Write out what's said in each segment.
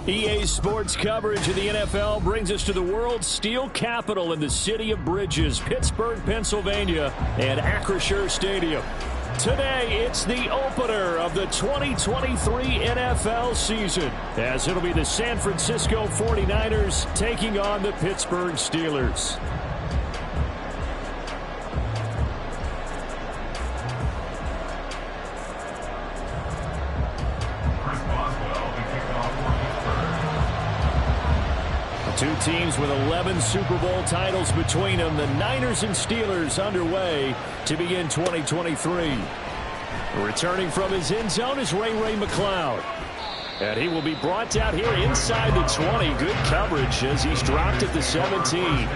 EA Sports coverage of the NFL brings us to the world's steel capital in the city of bridges, Pittsburgh, Pennsylvania, and Acrisure Stadium. Today, it's the opener of the 2023 NFL season, as it'll be the San Francisco 49ers taking on the Pittsburgh Steelers. Two teams with 11 Super Bowl titles between them. The Niners and Steelers underway to begin 2023. Returning from his end zone is Ray McLeod. And he will be brought down here inside the 20. Good coverage as he's dropped at the 17.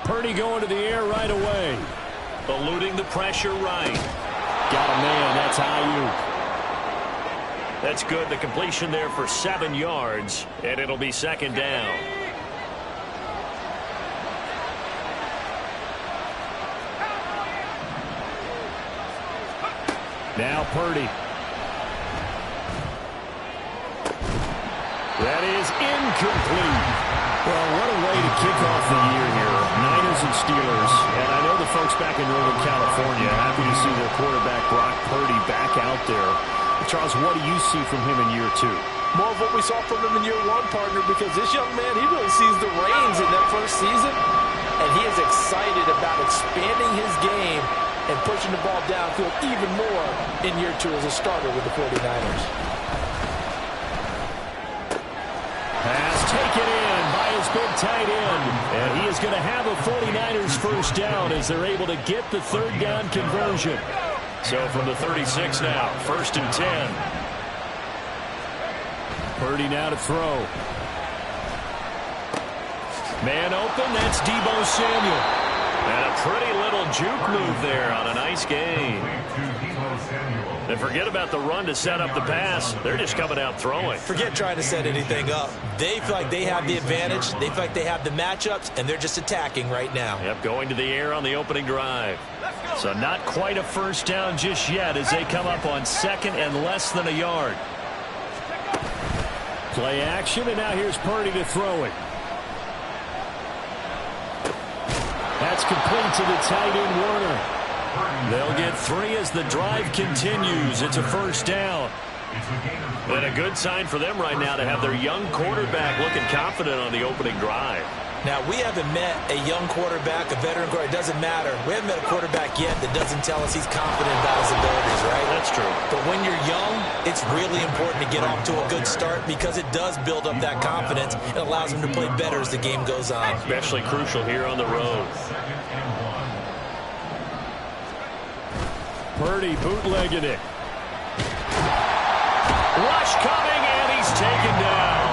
Purdy going to the air right away. Eluding the pressure right. Got a man. That's Ayuk. That's good. The completion there for 7 yards, and it'll be second down. Now Purdy. That is incomplete. Well, what a way to kick off the year here. Niners and Steelers. And I know the folks back in Northern California happy to see their quarterback Brock Purdy back out there. Charles, what do you see from him in year 2? More of what we saw from him in year 1, partner, because this young man, he really sees the reins in that first season. And he is excited about expanding his game and pushing the ball downfield even more in year 2 as a starter with the 49ers. Pass taken in by his big tight end. And he is going to have a 49ers first down as they're able to get the third down conversion. So from the 36 now, 1st and 10. Purdy now to throw. Man open, that's Deebo Samuel. And a pretty little juke move there on a nice game. And forget about the run to set up the pass. They're just coming out throwing. Forget trying to set anything up. They feel like they have the advantage. They feel like they have the matchups, and they're just attacking right now. Yep, going to the air on the opening drive. So not quite a first down just yet as they come up on 2nd and less than a yard. Play action, and now here's Purdy to throw it. That's complete to the tight end, Warner. They'll get 3 as the drive continues. It's a first down. And a good sign for them right now to have their young quarterback looking confident on the opening drive. Now, we haven't met a young quarterback, a veteran quarterback. It doesn't matter. We haven't met a quarterback yet that doesn't tell us he's confident about his abilities, right? That's true. But when you're young, it's really important to get off to a good start because it does build up that confidence. It allows him to play better as the game goes on. Especially crucial here on the road. Purdy bootlegging it. Rush coming, and he's taken down.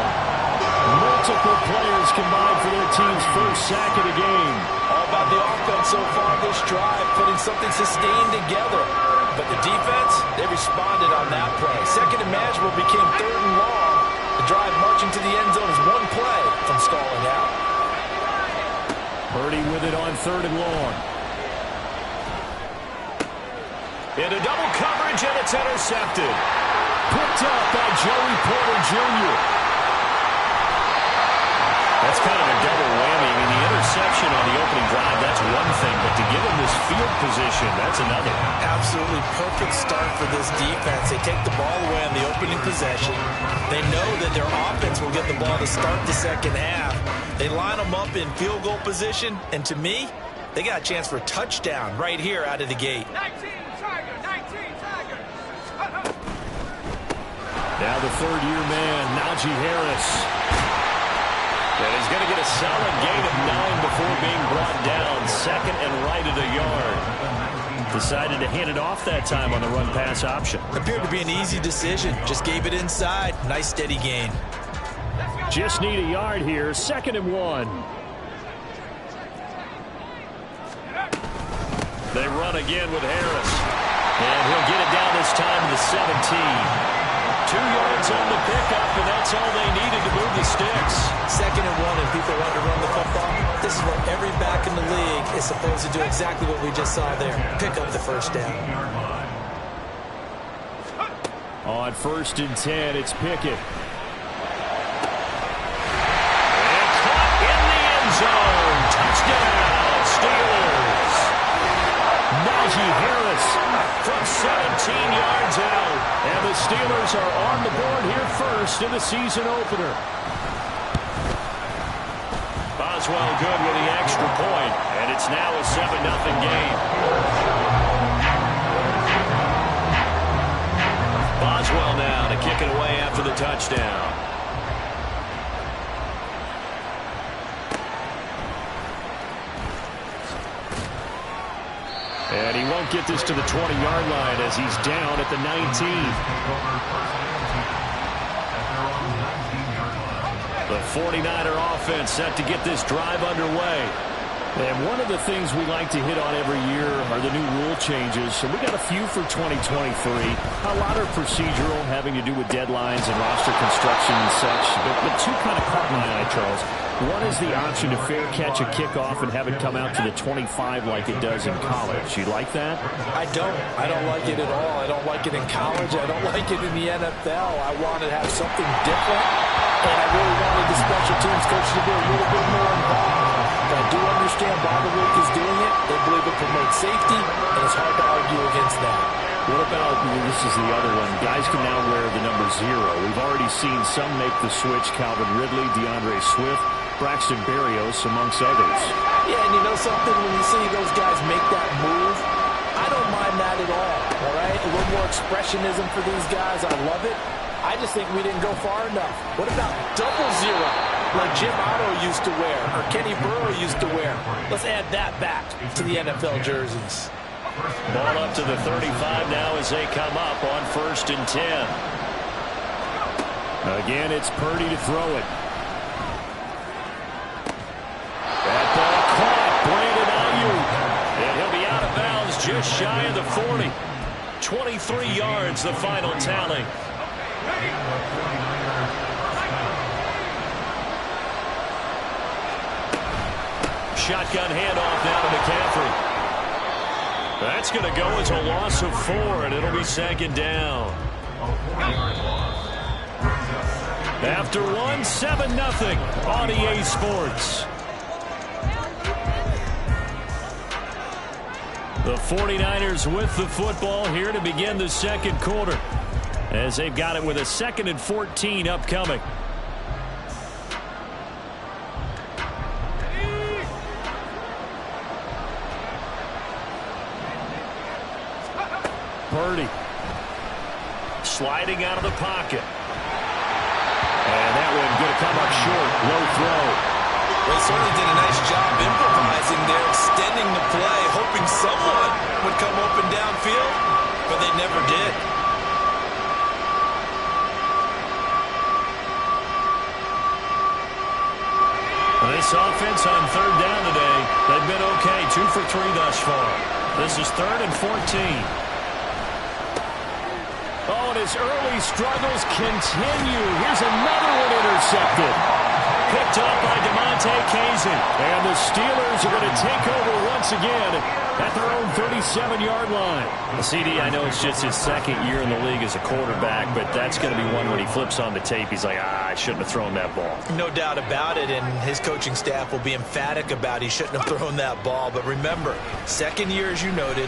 Multiple players combined for their team's first sack of the game. All about the offense so far this drive, putting something sustained together. But the defense, they responded on that play. 2nd and manageable became 3rd and long. The drive marching to the end zone is 1 play from stalling out. Purdy with it on 3rd and long. Into double coverage, and it's intercepted. Picked up by Joey Porter Jr. That's kind of a double whammy. I mean, the interception on the opening drive, that's one thing, but to give him this field position, that's another. Absolutely perfect start for this defense. They take the ball away on the opening possession. They know that their offense will get the ball to start the second half. They line them up in field goal position, and to me, they got a chance for a touchdown right here out of the gate. 19 Tiger. Now the third-year man, Najee Harris. And he's going to get a solid gain of 9 before being brought down. Second and right at a yard. Decided to hand it off that time on the run-pass option. Appeared to be an easy decision. Just gave it inside. Nice steady gain. Just need a yard here. 2nd and 1. They run again with Harris. And he'll get it down this time to the 17. 2 yards on the pickup, and that's all they needed to move the sticks. 2nd and 1, and people want to run the football. This is what every back in the league is supposed to do, exactly what we just saw there. Pick up the first down. On 1st and 10, it's Pickett. And caught in the end zone. Touchdown, Steelers. Najee Harris from 17 yards out. And the Steelers are on the board here first in the season opener. Boswell good with the extra point, and it's now a 7-0 game. Boswell now to kick it away after the touchdown. And he won't get this to the 20-yard line as he's down at the 19. The 49er offense set to get this drive underway. And one of the things we like to hit on every year are the new rule changes. So we got a few for 2023. A lot are procedural, having to do with deadlines and roster construction and such. But two kind of caught my eye, Charles. One is the option to fair catch a kickoff and have it come out to the 25 like it does in college. You like that? I don't. I don't like it at all. I don't like it in college. I don't like it in the NFL. I want to have something different. And I really wanted the special teams coach to be a little bit more involved. But I do understand why the league is doing it. They believe it promotes safety, and it's hard to argue against that. What about, this is the other one, guys can now wear the number 0. We've already seen some make the switch, Calvin Ridley, DeAndre Swift, Braxton Berrios, amongst others. Yeah, and you know something, when you see those guys make that move, I don't mind that at all right? A little more expressionism for these guys. I love it. I just think we didn't go far enough. What about double 0, like Jim Otto used to wear, or Kenny Burrow used to wear? Let's add that back to the NFL jerseys. Ball up to the 35 now as they come up on 1st and 10. Again, it's Purdy to throw it. That ball caught. Brandon Ayuk. And he'll be out of bounds just shy of the 40. 23 yards, the final tally. Shotgun handoff now to McCaffrey. That's going to go as a loss of 4, and it'll be 2nd down. After 1, 7-0 on EA Sports. The 49ers with the football here to begin the 2nd quarter, as they've got it with a 2nd and 14 upcoming. Purdy sliding out of the pocket. And that one going to come up short. Low throw. They certainly did a nice job improvising there, extending the play, hoping someone would come open downfield, but they never did. This offense on 3rd down today, they've been okay. 2 for 3 thus far. This is 3rd and 14. Oh, and his early struggles continue. Here's another one intercepted. picked up by DeMonte Kazin. And the Steelers are going to take over once again at their own 37-yard line. CD, I know it's just his second year in the league as a quarterback, but that's going to be one when he flips on the tape. He's like, I shouldn't have thrown that ball. No doubt about it, and his coaching staff will be emphatic about he shouldn't have thrown that ball. But remember, second year, as you noted,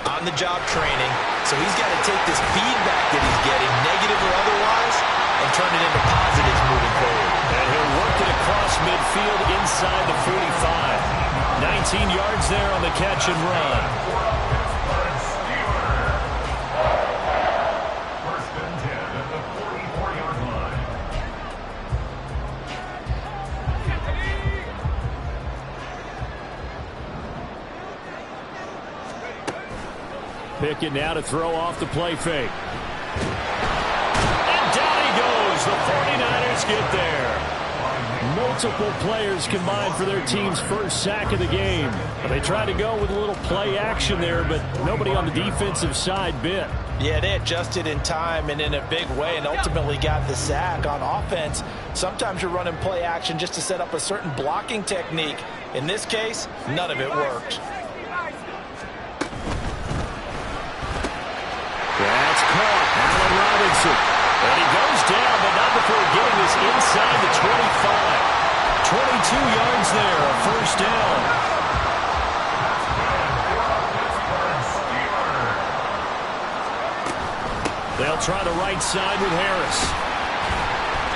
on-the-job training, so he's got to take this feedback that he's getting, negative or otherwise, and turn it into positives moving forward. And he'll work it across midfield inside the 45. 19 yards there on the catch and run. First and 10 at the 44-yard line. Pickett now to throw off the play fake. And down he goes. The 49ers get there. Multiple players combined for their team's first sack of the game. They tried to go with a little play action there, but nobody on the defensive side bit. Yeah, they adjusted in time and in a big way and ultimately got the sack. On offense, sometimes you're running play action just to set up a certain blocking technique. In this case, none of it worked. That's caught. Allen Robinson. And he goes down, but not before getting this inside the 25. 22 yards there, a first down. They'll try the right side with Harris.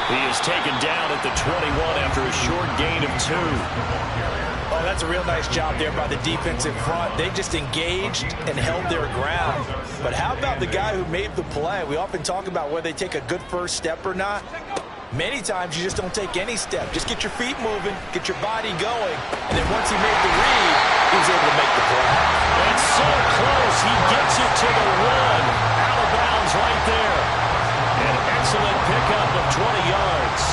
He is taken down at the 21 after a short gain of 2. Oh, that's a real nice job there by the defensive front. They just engaged and held their ground. But how about the guy who made the play? We often talk about whether they take a good first step or not. Many times you just don't take any step. Just get your feet moving, get your body going, and then once he made the read, he was able to make the play. It's so close. He gets it to the 1. Out of bounds right there. An excellent pickup of 20 yards.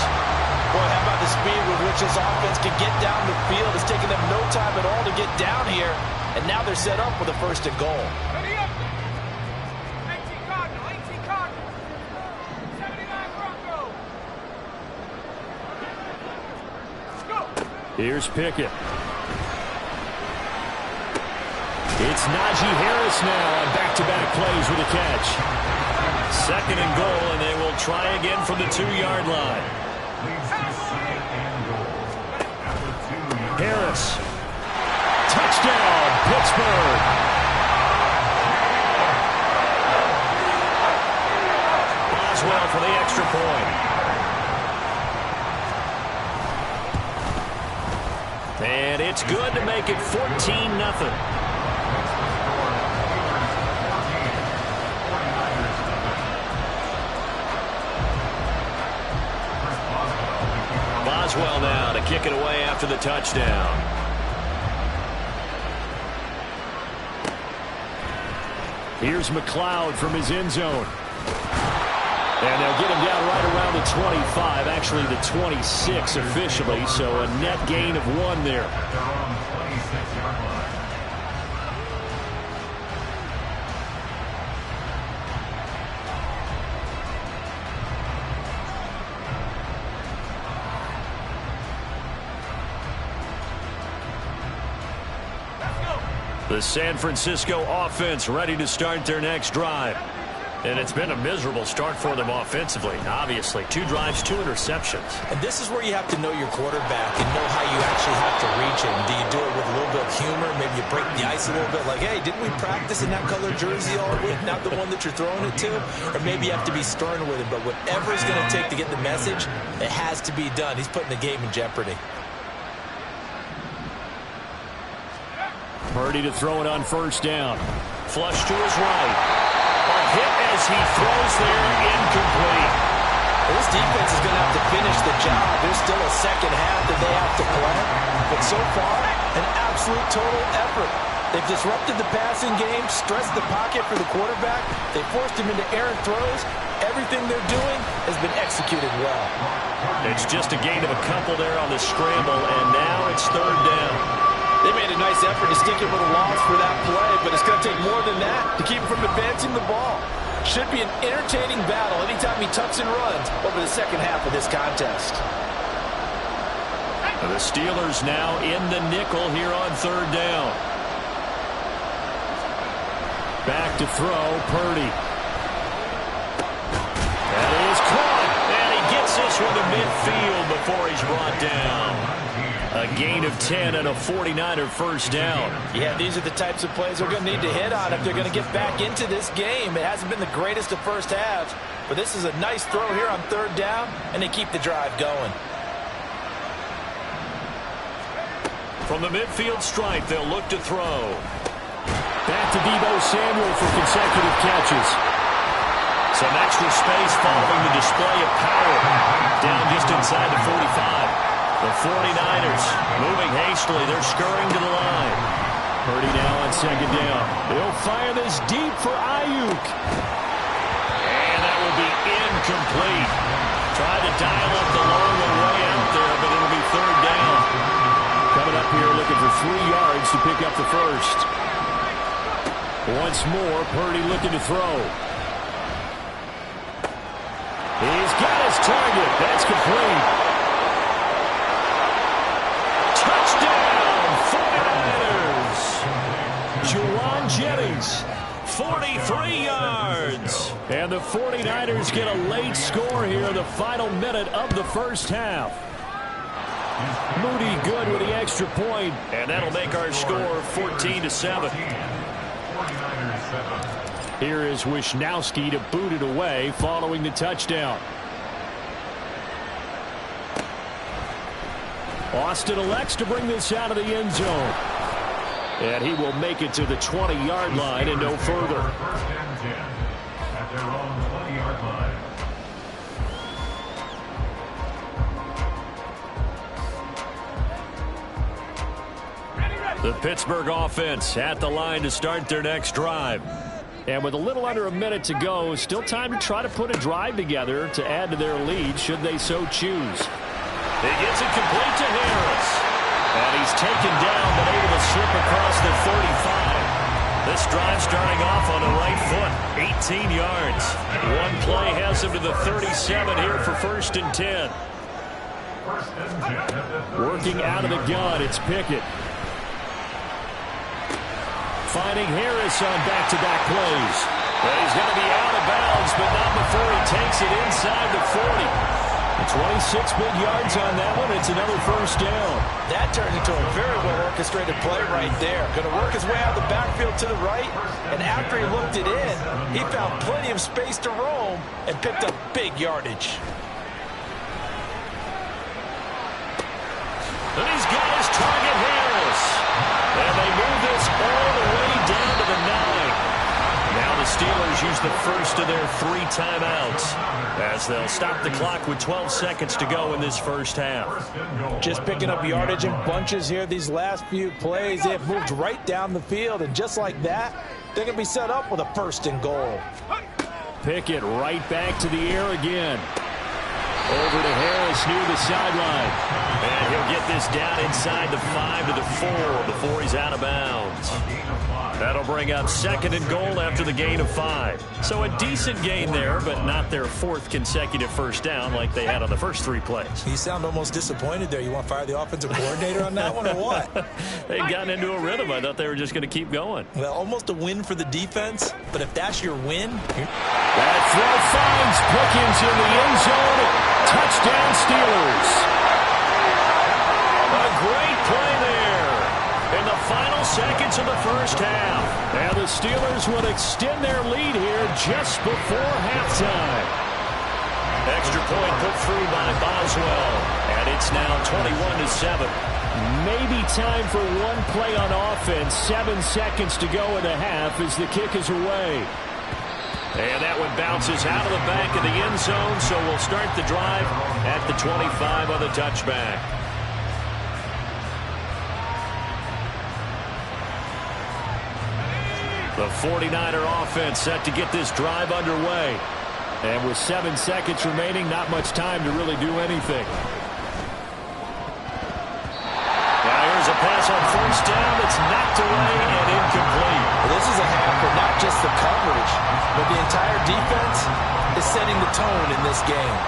Boy, how about the speed with which this offense can get down the field? It's taken them no time at all to get down here, and now they're set up with a first and goal. Ready up. 18 Cardinal, 18 Cardinal. 79 Bronco. Let's go. Here's Pickett. It's Najee Harris now on back-to-back plays with a catch. Second and goal, and they will try again from the 2-yard line. Harris. Touchdown, Pittsburgh. Boswell for the extra point. And it's good to make it 14-0. Boswell now to kick it away after the touchdown. Here's McLeod from his end zone. And they'll get him down right around the 25, actually the 26 officially, so a net gain of 1 there. The San Francisco offense ready to start their next drive. And it's been a miserable start for them offensively, obviously. 2 drives, 2 interceptions. And this is where you have to know your quarterback and know how you actually have to reach him. Do you do it with a little bit of humor? Maybe you break the ice a little bit like, hey, didn't we practice in that color jersey all week? Not the one that you're throwing it to? Or maybe you have to be stern with him. But whatever it's going to take to get the message, it has to be done. He's putting the game in jeopardy. Purdy to throw it on first down. Flush to his right. A hit as he throws there, incomplete. Well, this defense is going to have to finish the job. There's still a second half that they have to play. But so far, an absolute total effort. They've disrupted the passing game, stressed the pocket for the quarterback. They forced him into errant throws. Everything they're doing has been executed well. It's just a gain of a couple there on the scramble, and now it's third down. They made a nice effort to stick it with a loss for that play, but it's going to take more than that to keep him from advancing the ball. Should be an entertaining battle anytime he tucks and runs over the second half of this contest. The Steelers now in the nickel here on third down. Back to throw, Purdy. That is caught, and he gets this one to midfield before he's brought down. A gain of 10 and a 49er first down. Yeah, these are the types of plays they're going to need to hit on if they're going to get back into this game. It hasn't been the greatest of first halves, but this is a nice throw here on third down, and they keep the drive going. From the midfield stripe, they'll look to throw. Back to Deebo Samuel for consecutive catches. Some extra space following the display of power. Down just inside the 45. The 49ers moving hastily. They're scurrying to the line. Purdy now on second down. They'll fire this deep for Ayuk. And that will be incomplete. Tried to dial up the long one way out there, but it'll be third down. Coming up here looking for 3 yards to pick up the first. Once more, Purdy looking to throw. He's got his target. That's complete. Touchdown, 49ers. Juwan Jennings, 43 yards. And the 49ers get a late score here in the final minute of the first half. Moody good with the extra point, and that'll make our score 14-7. Here is Wisnowski to boot it away following the touchdown. Austin elects to bring this out of the end zone. And he will make it to the 20-yard line and no further. First and 10 at their own 20-yard line. The Pittsburgh offense at the line to start their next drive. And with a little under a minute to go, still time to try to put a drive together to add to their lead should they so choose. He gets it complete to Harris. And he's taken down but able to slip across the 35. This drive starting off on the right foot. 18 yards. One play has him to the 37 here for first and 10. Working out of the gun, it's Pickett. Finding Harris on back-to-back plays. But he's going to be out of bounds, but not before he takes it inside the 40. 26 big yards on that one. It's another first down. That turned into a very well-orchestrated play right there. Going to work his way out of the backfield to the right, and after he looked it in, he found plenty of space to roam and picked up big yardage. And he's got his target, Harris. And they move this all the way down to the 9. Now the Steelers use the first of their 3 timeouts as they'll stop the clock with 12 seconds to go in this first half. Just picking up yardage in bunches here these last few plays. They have moved right down the field, and just like that, they're going to be set up with a first and goal. Pickett right back to the air again. Over to Harris near the sideline. And he'll get this down inside the 5 to the 4 before he's out of bounds. That'll bring up second and goal after the gain of 5. So a decent gain there, but not their 4th consecutive first down like they had on the first 3 plays. You sound almost disappointed there. You want to fire the offensive coordinator on that one or what? They've gotten into a rhythm. I thought they were just going to keep going. Well, almost a win for the defense, but if that's your win. That throw finds Pickens in the end zone. Touchdown Steelers. A great play there in the final seconds of the first half. And the Steelers will extend their lead here just before halftime. Extra point put through by Boswell. And it's now 21-7. Maybe time for one play on offense. 7 seconds to go in the half as the kick is away. And that one bounces out of the back of the end zone, so we'll start the drive at the 25 on the touchback. The 49er offense set to get this drive underway. And with 7 seconds remaining, not much time to really do anything. Now here's a pass on first down that's knocked away and incomplete. Well, this is a half for not just the coverage, but the entire defense is setting the tone in this game.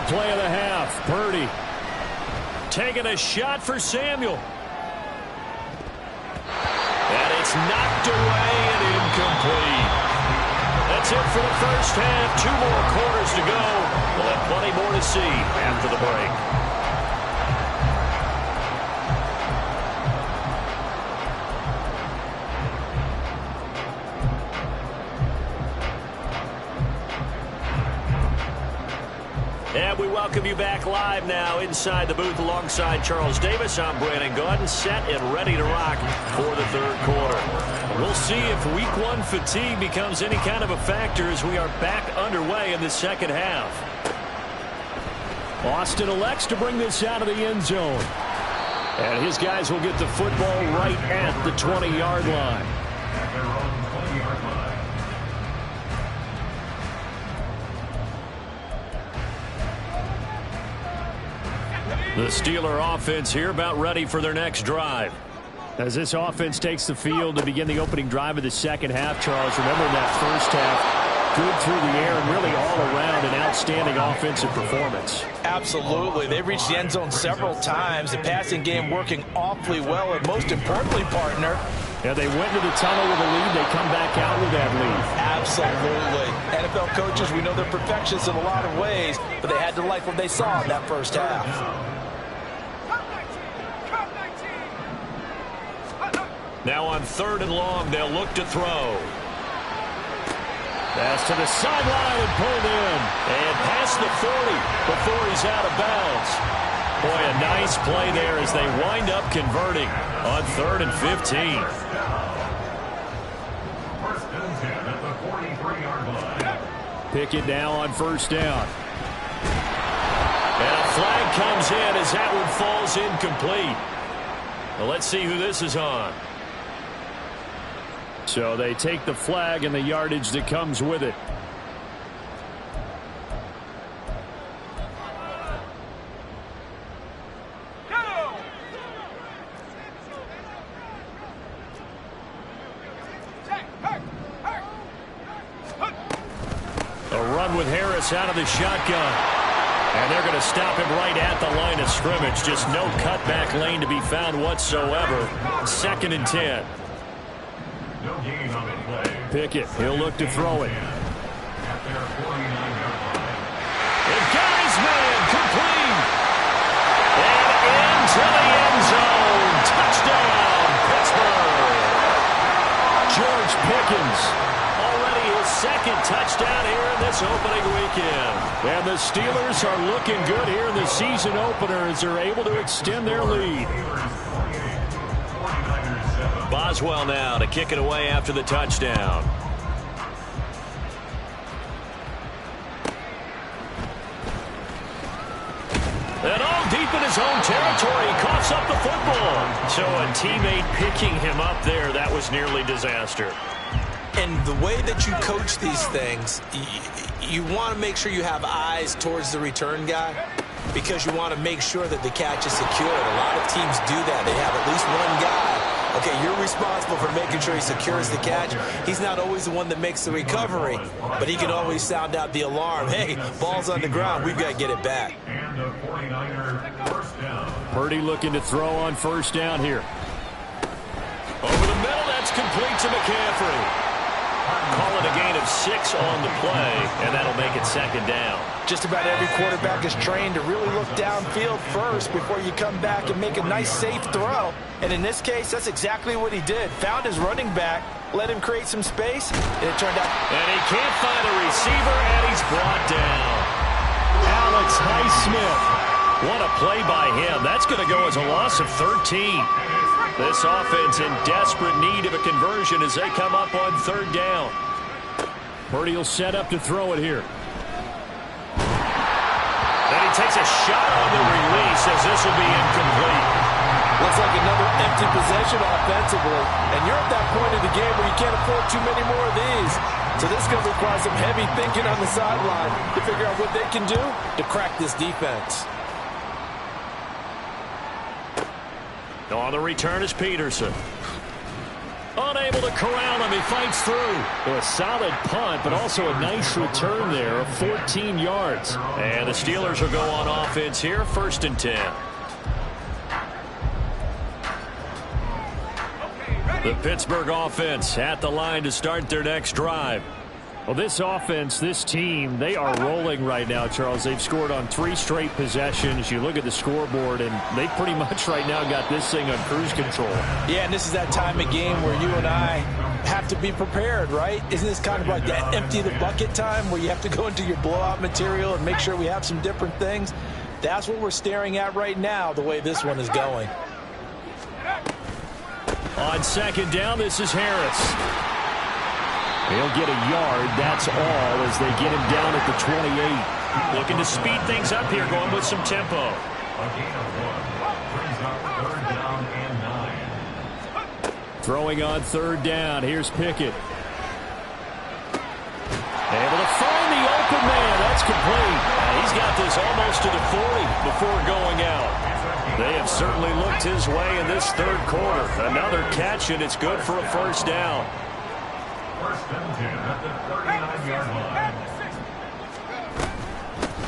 play of the half. Purdy taking a shot for Samuel. And it's knocked away and incomplete. That's it for the first half. 2 more quarters to go. We'll have plenty more to see after the break. And we welcome you back live now inside the booth alongside Charles Davis. I'm Brandon Gaudin, set and ready to rock for the third quarter. We'll see if week 1 fatigue becomes any kind of a factor as we are back underway in the second half. Austin elects to bring this out of the end zone. And his guys will get the football right at the 20-yard line. At their own 20-yard line. The Steeler offense here about ready for their next drive. As this offense takes the field to begin the opening drive of the second half, Charles, remember in that first half, good through the air and really all around an outstanding offensive performance. Absolutely. They've reached the end zone several times. The passing game working awfully well, and most importantly, partner, yeah, they went to the tunnel with a lead. They come back out with that lead. absolutely. NFL coaches, we know they're perfectionists in a lot of ways, but they had to like what they saw in that first half. Now on 3rd and long, they'll look to throw. Pass to the sideline and pulled in. And past the 40 before he's out of bounds. Boy, a nice play there as they wind up converting on 3rd and 15. First and 10 at the 43-yard line. Pickett now on 1st down. And a flag comes in as that one falls incomplete. Well, let's see who this is on. So they take the flag and the yardage that comes with it. A run with Harris out of the shotgun. And they're going to stop him right at the line of scrimmage. Just no cutback lane to be found whatsoever. 2nd and 10. No gain on the play. Pickett, he'll look to throw it. At their 49-yard line. And got his man, complete. And into the end zone. Touchdown, Pittsburgh. George Pickens, already his 2nd touchdown here in this opening weekend. And the Steelers are looking good here in the season opener as they're able to extend their lead. Boswell now to kick it away after the touchdown. And all deep in his own territory, he coughs up the football. So a teammate picking him up there, that was nearly disaster. And the way that you coach these things, you want to make sure you have eyes towards the return guy because you want to make sure that the catch is secured. A lot of teams do that. They have at least one guy. Okay, you're responsible for making sure he secures the catch. He's not always the one that makes the recovery, but he can always sound out the alarm. Hey, ball's on the ground. We've got to get it back. And a 49er first down. Purdy looking to throw on 1st down here. Over the middle, that's complete to McCaffrey. Call it a gain of 6 on the play, and that'll make it 2nd down. Just about every quarterback is trained to really look downfield first before you come back and make a nice, safe throw. And in this case, that's exactly what he did. Found his running back, let him create some space, and it turned out. And he can't find a receiver, and he's brought down. Alex Highsmith. What a play by him. That's going to go as a loss of 13. This offense in desperate need of a conversion as they come up on 3rd down. Purdy will set up to throw it here. And he takes a shot on the release as this will be incomplete. Looks like another empty possession offensively. And you're at that point of the game where you can't afford too many more of these. So this is going to require some heavy thinking on the sideline to figure out what they can do to crack this defense. On the return is Peterson. Unable to corral him. He fights through. A solid punt, but also a nice return there of 14 yards. And the Steelers will go on offense here, 1st and 10. The Pittsburgh offense at the line to start their next drive. Well, this offense, this team, they are rolling right now, Charles. They've scored on 3 straight possessions. You look at the scoreboard, and they pretty much right now got this thing on cruise control. Yeah, and this is that time of game where you and I have to be prepared, right? Isn't this kind of like that empty the bucket time where you have to go into your blowout material and make sure we have some different things? That's what we're staring at right now, the way this one is going. On 2nd down, this is Harris. He'll get a yard, that's all, as they get him down at the 28. Looking to speed things up here, going with some tempo. A gain of 1 brings up 3rd down and 9. Throwing on 3rd down, here's Pickett. Able to find the open man, that's complete. He's got this almost to the 40 before going out. They have certainly looked his way in this 3rd quarter. Another catch, and it's good for a 1st down. 1st and 10 at the 39-yard line.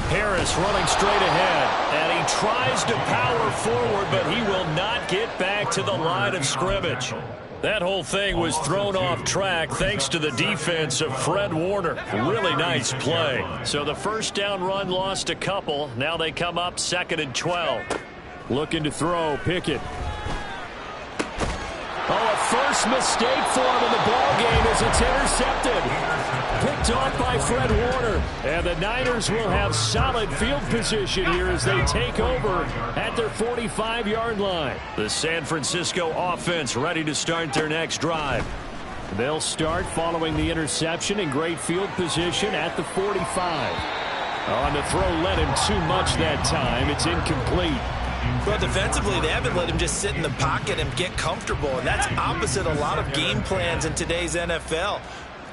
Harris running straight ahead, and he tries to power forward, but he will not get back to the line of scrimmage. That whole thing was thrown off track thanks to the defense of Fred Warner. Really nice play. So the 1st down run lost a couple. Now they come up 2nd and 12. Looking to throw, Pickett. Oh, a first mistake for him in the ball game as it's intercepted. Picked off by Fred Warner. And the Niners will have solid field position here as they take over at their 45-yard line. The San Francisco offense ready to start their next drive. They'll start following the interception in great field position at the 45. On the throw led him too much that time. It's incomplete. But defensively, they haven't let him just sit in the pocket and get comfortable, and that's opposite a lot of game plans in today's NFL.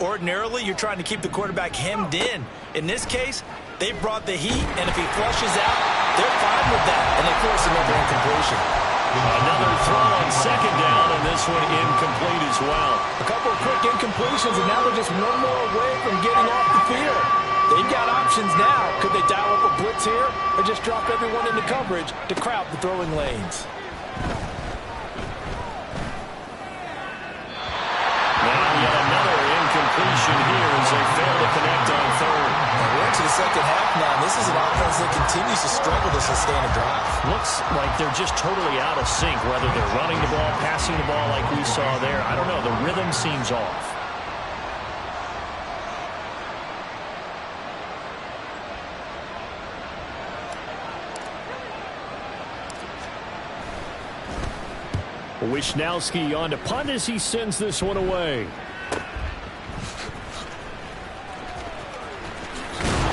Ordinarily, you're trying to keep the quarterback hemmed in. In this case, they brought the heat, and if he flushes out, they're fine with that, and they force another incompletion. Another throw on 2nd down, and this one incomplete as well. A couple of quick incompletions, and now they're just one more away from getting off the field. They've got options now. Could they dial up a blitz here or just drop everyone into coverage to crowd the throwing lanes? Now yet another incompletion here as they fail to connect on 3rd. We're into the 2nd half now. This is an offense that continues to struggle to sustain a drive. Looks like they're just totally out of sync, whether they're running the ball, passing the ball like we saw there. I don't know. The rhythm seems off. Wishnowski on to punt as he sends this one away.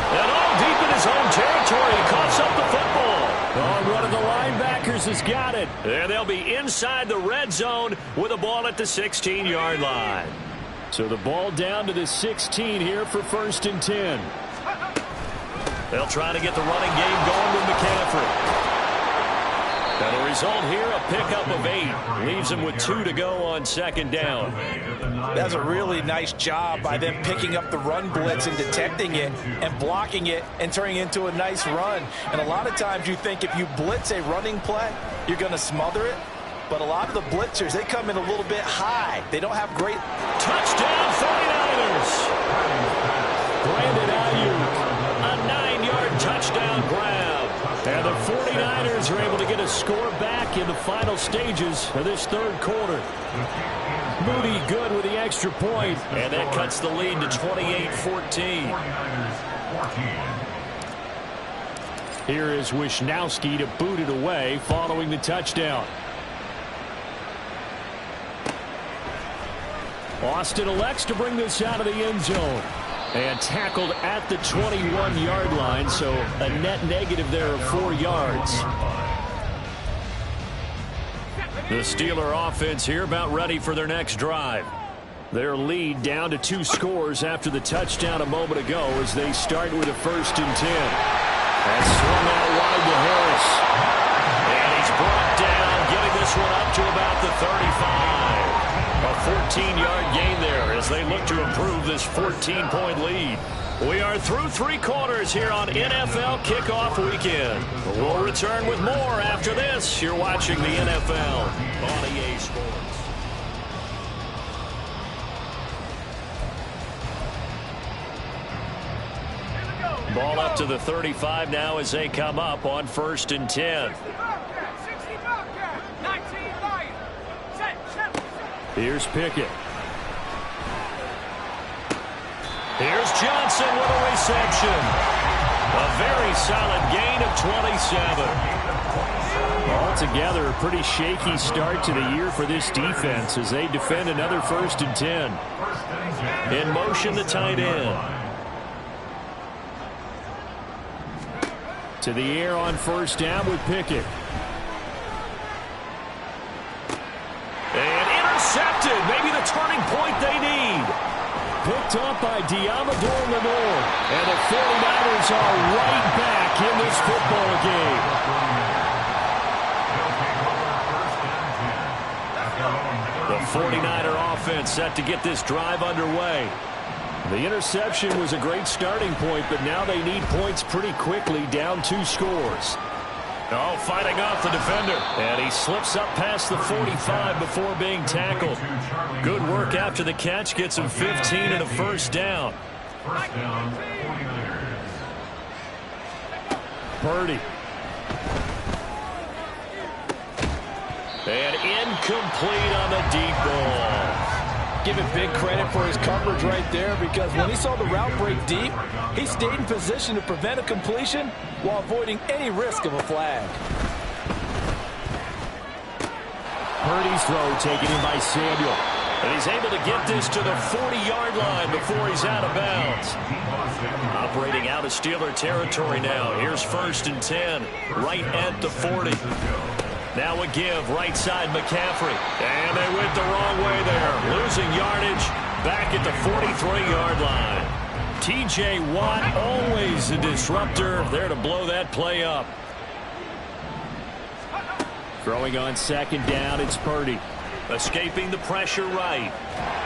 And all deep in his own territory, he coughs up the football. Oh, one of the linebackers has got it. And they'll be inside the red zone with a ball at the 16-yard line. So the ball down to the 16 here for 1st and 10. They'll try to get the running game going with McCaffrey. And the result here, a pickup of 8. Leaves them with 2 to go on 2nd down. That's a really nice job by them picking up the run blitz and detecting it and blocking it and turning it into a nice run. And a lot of times you think if you blitz a running play, you're going to smother it. But a lot of the blitzers, they come in a little bit high. They don't have great... Touchdown 49ers! Brandon Ayuk. A 9-yard touchdown grab. And the 49ers are able to get a score back in the final stages of this 3rd quarter. Moody good with the extra point. And that cuts the lead to 28-14. Here is Wishnowski to boot it away following the touchdown. Austin elects to bring this out of the end zone. And tackled at the 21-yard line, so a net negative there of 4 yards. The Steeler offense here about ready for their next drive. Their lead down to 2 scores after the touchdown a moment ago as they start with a 1st and 10. That's swung out wide to Harris. And he's brought down, getting this one up to about the 35. A 15-yard gain there as they look to improve this 14-point lead. We are through 3 quarters here on NFL Kickoff Weekend. We'll return with more after this. You're watching the NFL on EA Sports. Ball up to the 35 now as they come up on 1st and 10. Here's Pickett. Here's Johnson with a reception. A very solid gain of 27. Altogether, a pretty shaky start to the year for this defense as they defend another 1st and 10. In motion, the tight end. To the air on 1st down with Pickett. And intercepted. Maybe the turning point they need. Picked up by Diamador Lenore. And the 49ers are right back in this football game. The 49er offense set to get this drive underway. The interception was a great starting point, but now they need points pretty quickly, down 2 scores. Oh, fighting off the defender. And he slips up past the 45 before being tackled. Good work after the catch. Gets him 15 and a 1st down. First down, 49ers. Purdy. And incomplete on the deep ball. Give him big credit for his coverage right there, because when he saw the route break deep, he stayed in position to prevent a completion while avoiding any risk of a flag. Purdy's throw taken in by Samuel. And he's able to get this to the 40-yard line before he's out of bounds. Operating out of Steeler territory now. Here's 1st and 10, right at the 40. Now a give, right side McCaffrey. And they went the wrong way there. Losing yardage back at the 43-yard line. T.J. Watt, always a disruptor, there to blow that play up. Throwing on 2nd down, it's Purdy. Escaping the pressure right.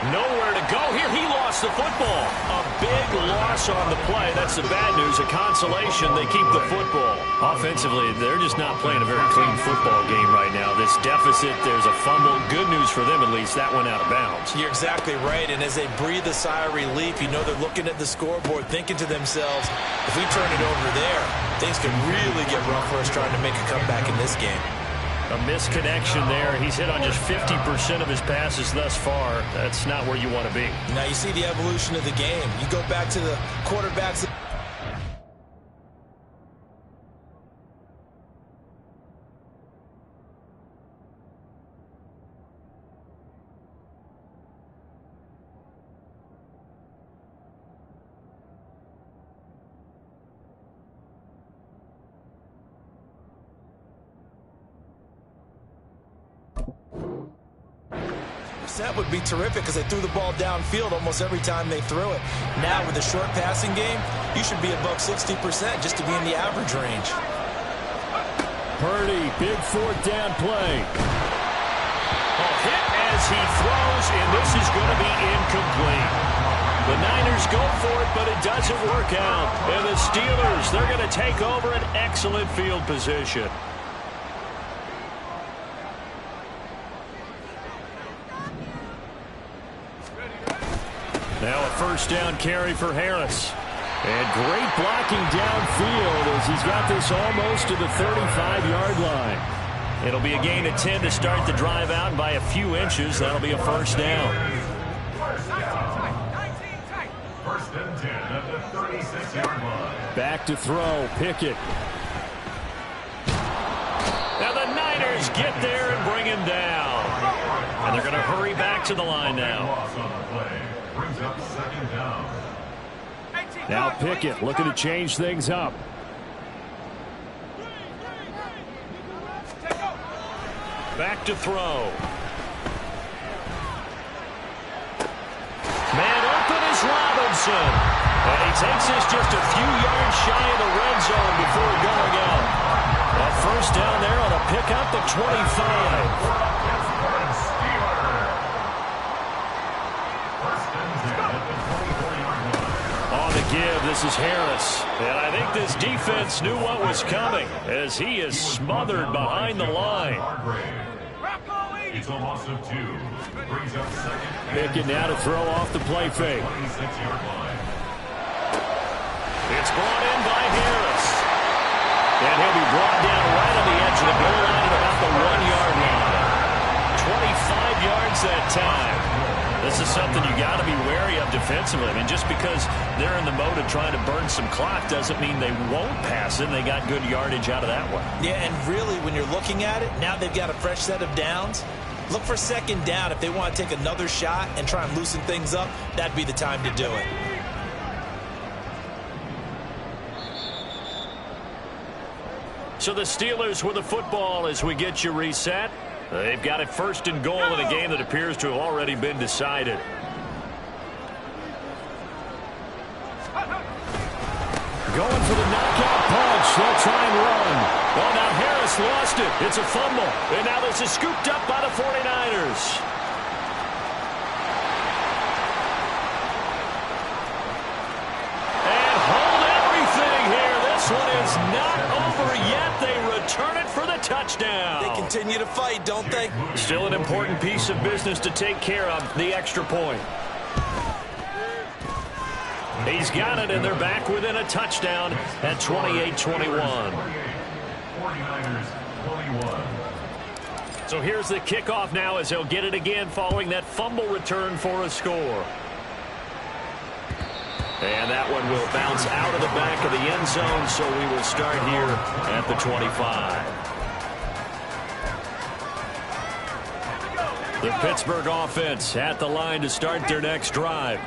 Nowhere to go here. He lost the football. A big loss on the play. That's the bad news. A consolation. They keep the football. Offensively, they're just not playing a very clean football game right now. This deficit, there's a fumble. Good news for them, at least. That went out of bounds. You're exactly right. And as they breathe a sigh of relief, you know they're looking at the scoreboard, thinking to themselves, if we turn it over there, things could really get rough for us trying to make a comeback in this game. A misconnection there. He's hit on just 50% of his passes thus far. That's not where you want to be. Now you see the evolution of the game. You go back to the quarterbacks. That would be terrific because they threw the ball downfield almost every time they threw it. Now with the short passing game, you should be above 60% just to be in the average range. Purdy, big 4th down play. A hit as he throws, and this is going to be incomplete. The Niners go for it, but it doesn't work out. And the Steelers, they're going to take over an excellent field position. Now a 1st down carry for Harris. And great blocking downfield as he's got this almost to the 35-yard line. It'll be a gain of 10 to start the drive out, and by a few inches, that'll be a 1st down. First and 10 at the 36-yard line. Back to throw, Pickett. Now the Niners get there and bring him down. And they're going to hurry back to the line now. Brings up 2nd down. Now Pickett looking to change things up. Back to throw. Man open is Robinson. And he takes this just a few yards shy of the red zone before going out. A 1st down there on a pickup of 25. give. This is Harris. And I think this defense knew what was coming as he is smothered behind the line. It's a loss of 2. Brings up second. Pickett now to throw off the play fake. 26-yard line. It's brought in by Harris. And he'll be brought down right on the edge of the goal line at about the 1-yard line. 25 yards that time. This is something you got to be wary of defensively. I mean, just because they're in the mode of trying to burn some clock doesn't mean they won't pass it. They got good yardage out of that one. Yeah, and really, when you're looking at it, now they've got a fresh set of downs. Look for second down. If they want to take another shot and try and loosen things up, that'd be the time to do it. So the Steelers with the football as we get you reset. They've got it first and goal in a game that appears to have already been decided. Going for the knockout punch. They'll try and run. Oh, now Harris lost it. It's a fumble. And now this is scooped up by the 49ers. And hold everything here. This one is not over yet. They return it for the touchdown. They continue to fight, don't they? Still an important piece of business to take care of, the extra point. He's got it, and they're back within a touchdown at 28-21. 49ers 21. So here's the kickoff now as they'll get it again following that fumble return for a score. And that one will bounce out of the back of the end zone, so we will start here at the 25. The Pittsburgh offense at the line to start their next drive.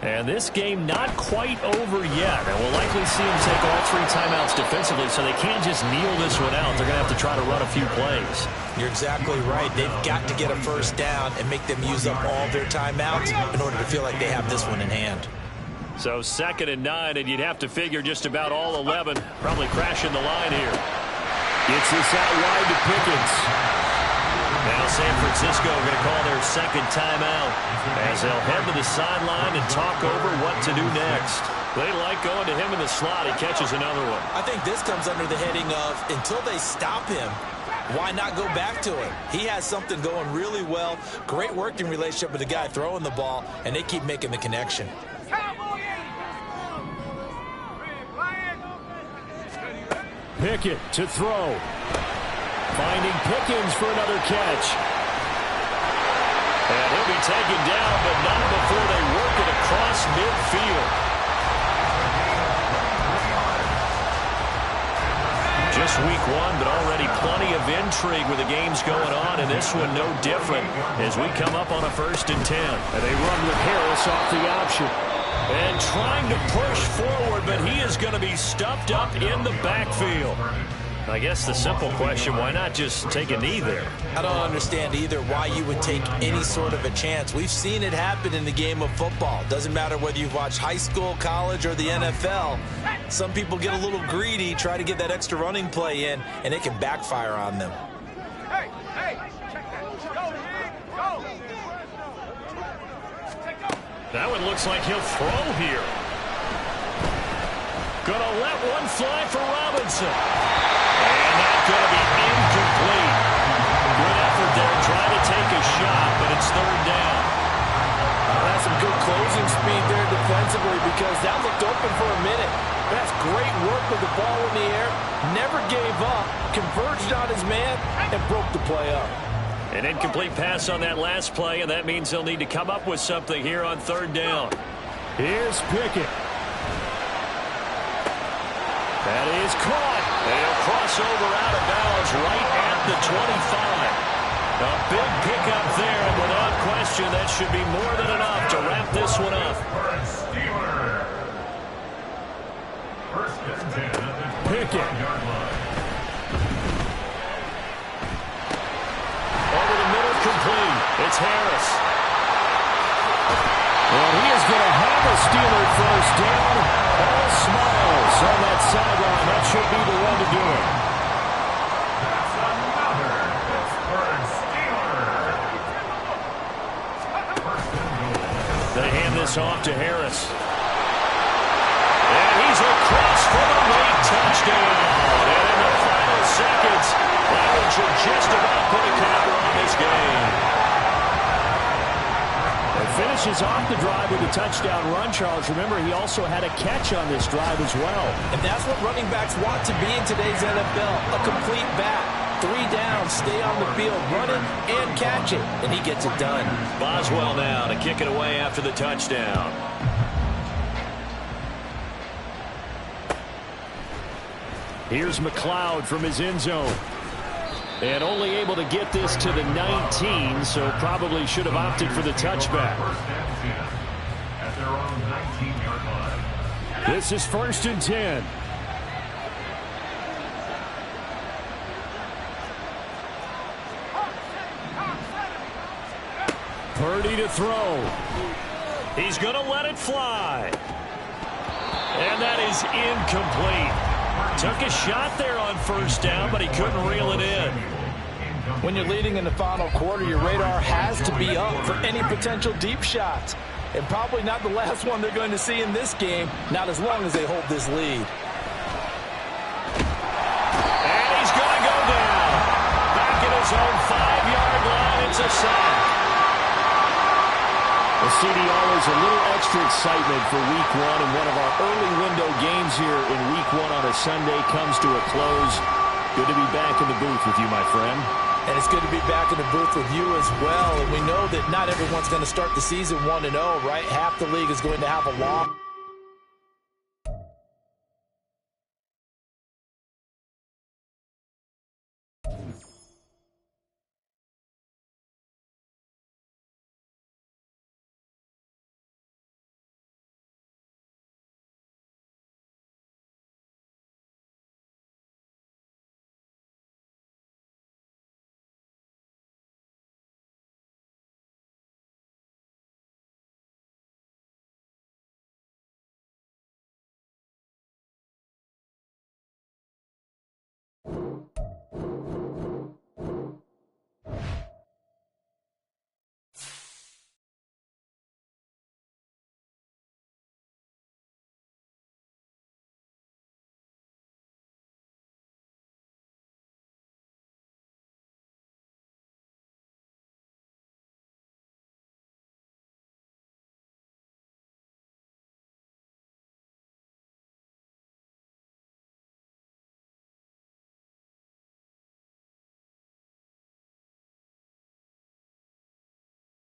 And this game not quite over yet. And we'll likely see them take all 3 timeouts defensively, so they can't just kneel this one out. They're going to have to try to run a few plays. You're exactly right. They've got to get a first down and make them use up all their timeouts in order to feel like they have this one in hand. So 2nd and 9, and you'd have to figure just about all 11 probably crashing the line here. Gets this out wide to Pickens. Now San Francisco going to call their 2nd timeout as they'll head to the sideline and talk over what to do next. They like going to him in the slot. He catches another one. I think this comes under the heading of until they stop him, why not go back to him? He has something going really well. Great working relationship with the guy throwing the ball, and they keep making the connection. Pickett to throw. Finding Pickens for another catch. And he'll be taken down, but not before they work it across midfield. Just week 1, but already plenty of intrigue with the games going on, and this one no different as we come up on a 1st and 10. And they run with Harris off the option. And trying to push forward, but he is going to be stuffed up in the backfield. I guess the simple question, why not just take a knee there? I don't understand either why you would take any sort of a chance. We've seen it happen in the game of football. Doesn't matter whether you've watched high school, college, or the NFL. Some people get a little greedy, try to get that extra running play in, and it can backfire on them. Hey, check that. Go. That one looks like he'll throw here. Gonna let one fly for Robinson. And that's going to be incomplete. Good effort there, trying to take a shot, but it's 3rd down. That's some good closing speed there defensively because that looked open for a minute. That's great work with the ball in the air. Never gave up, converged on his man, and broke the play up. An incomplete pass on that last play, and that means they'll need to come up with something here on 3rd down. Here's Pickett. That is caught. They'll cross over out of bounds right at the 25. A big pickup there, and without question, that should be more than enough to wrap this one up. Pickett. Over the middle, complete. It's Harris. And he is going to have a Steeler first down. All smiles on that sideline. That should be the one to do it. That's another Pittsburgh Steeler. They hand this off to Harris. across for the late touchdown. And in the final seconds, that should just about put a capper on this game. Finishes off the drive with a touchdown run, Charles. Remember, he also had a catch on this drive as well. And that's what running backs want to be in today's NFL, a complete back. 3 downs, stay on the field, run it and catch it, and he gets it done. Boswell now to kick it away after the touchdown. Here's McLeod from his end zone. And only able to get this to the 19, so probably should have opted for the touchback. At their own 19-yard line. This is 1st and 10. Purdy to throw. He's going to let it fly. And that is incomplete. Took a shot there on 1st down, but he couldn't reel it in. When you're leading in the final quarter, your radar has to be up for any potential deep shots. And probably not the last one they're going to see in this game, not as long as they hold this lead. And he's going to go down. Back at his own 5-yard line, it's a sack. Well, CD, always a little extra excitement for Week 1, and one of our early window games here in Week 1 on a Sunday comes to a close. Good to be back in the booth with you, my friend. And it's good to be back in the booth with you as well. And we know that not everyone's going to start the season 1-0, right? Half the league is going to have a loss.